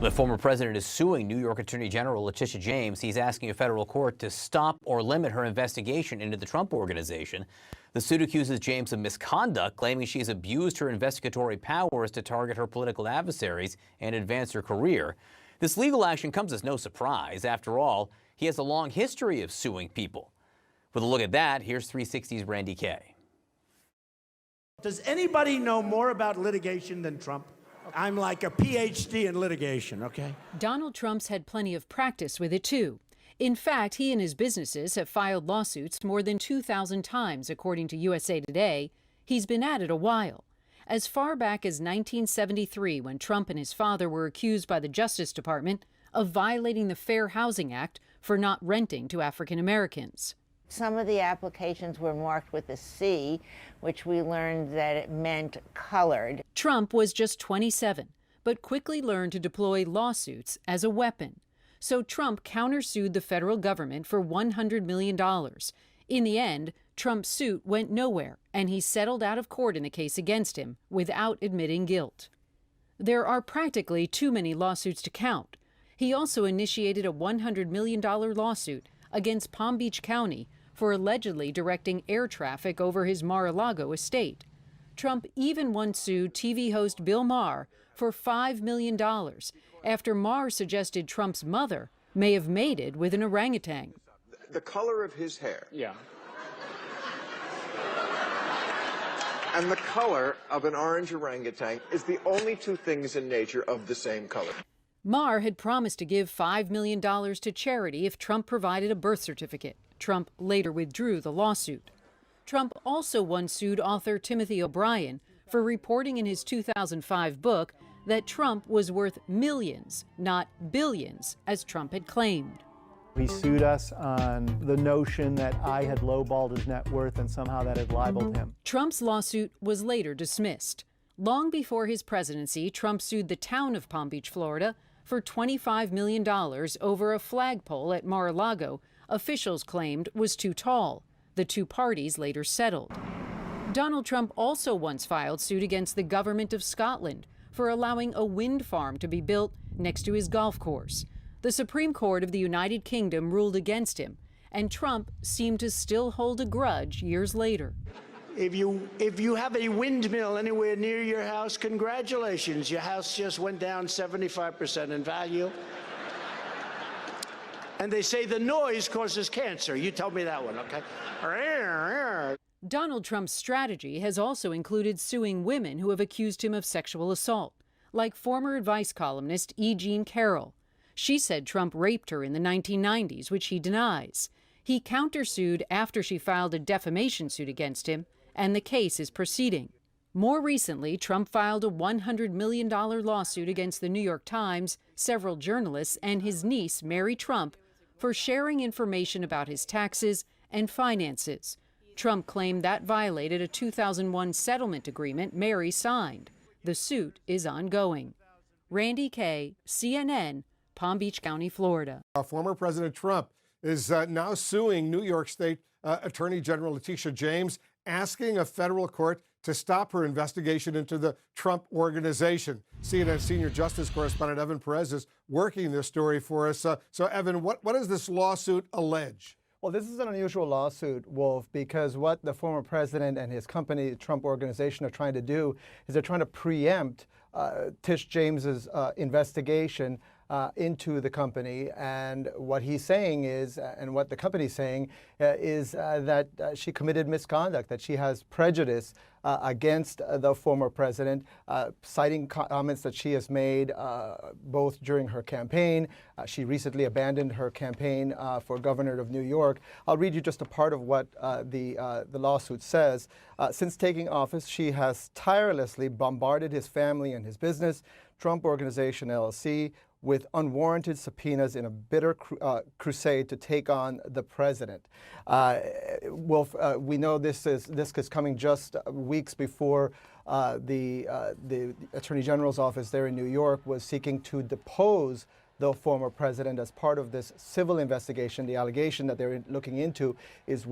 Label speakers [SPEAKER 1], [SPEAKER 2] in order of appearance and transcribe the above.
[SPEAKER 1] The former president is suing New York Attorney General Letitia James. He's asking a federal court to stop or limit her investigation into the Trump Organization. The suit accuses James of misconduct, claiming she has abused her investigatory powers to target her political adversaries and advance her career. This legal action comes as no surprise. After all, he has a long history of suing people. With a look at that, here's 360's Randy Kay.
[SPEAKER 2] Does anybody know more about litigation than Trump? I'm like a PhD in litigation, okay?
[SPEAKER 3] Donald Trump's had plenty of practice with it, too. In fact, he and his businesses have filed lawsuits more than 2,000 times, according to USA Today. He's been at it a while. As far back as 1973, when Trump and his father were accused by the Justice Department of violating the Fair Housing Act for not renting to African Americans.
[SPEAKER 4] Some of the applications were marked with a C, which we learned that it meant colored.
[SPEAKER 3] Trump was just 27, but quickly learned to deploy lawsuits as a weapon. So Trump countersued the federal government for $100 million. In the end, Trump's suit went nowhere, and he settled out of court in the case against him without admitting guilt. There are practically too many lawsuits to count. He also initiated a $100 million lawsuit against Palm Beach County for allegedly directing air traffic over his Mar-a-Lago estate. Trump even once sued TV host Bill Maher for $5 million after Maher suggested Trump's mother may have mated with an orangutan.
[SPEAKER 5] The color of his hair.
[SPEAKER 6] Yeah.
[SPEAKER 5] And the color of an orange orangutan is the only two things in nature of the same color.
[SPEAKER 3] Maher had promised to give $5 million to charity if Trump provided a birth certificate. Trump later withdrew the lawsuit. Trump also once sued author Timothy O'Brien for reporting in his 2005 book that Trump was worth millions, not billions, as Trump had claimed.
[SPEAKER 7] He sued us on the notion that I had lowballed his net worth and somehow that had libeled him.
[SPEAKER 3] Trump's lawsuit was later dismissed. Long before his presidency, Trump sued the town of Palm Beach, Florida, for $25 million over a flagpole at Mar-a-Lago officials claimed was too tall. The two parties later settled. Donald Trump also once filed suit against the government of Scotland for allowing a wind farm to be built next to his golf course. The Supreme Court of the United Kingdom ruled against him, and Trump seemed to still hold a grudge years later.
[SPEAKER 2] If you have a windmill anywhere near your house, congratulations. Your house just went down 75% in value. And they say the noise causes cancer. You told me that one, okay?
[SPEAKER 3] Donald Trump's strategy has also included suing women who have accused him of sexual assault, like former advice columnist E. Jean Carroll. She said Trump raped her in the 1990s, which he denies. He countersued after she filed a defamation suit against him, and the case is proceeding. More recently, Trump filed a $100 million lawsuit against the New York Times, several journalists, and his niece, Mary Trump, for sharing information about his taxes and finances. Trump claimed that violated a 2001 settlement agreement Mary signed. The suit is ongoing. Randy Kay, CNN, Palm Beach County, Florida.
[SPEAKER 8] Former President Trump is now suing New York State Attorney General Letitia James, asking a federal court to stop her investigation into the Trump Organization. CNN senior justice correspondent Evan Perez is working this story for us. So Evan, what does this lawsuit allege?
[SPEAKER 7] Well, this is an unusual lawsuit, Wolf, because what the former president and his company, the Trump Organization, are trying to do is they're trying to preempt Tish James's investigation into the company, and what he's saying is, and what the company's saying is that she committed misconduct, that she has prejudice against the former president, citing comments that she has made both during her campaign. She recently abandoned her campaign for governor of New York. I'll read you just a part of what the lawsuit says. Since taking office, she has tirelessly bombarded his family and his business, Trump Organization LLC, with unwarranted subpoenas in a bitter crusade to take on the president. Wolf, we know this is coming just weeks before the Attorney General's office there in New York was seeking to depose the former president as part of this civil investigation. The allegation that they're looking into is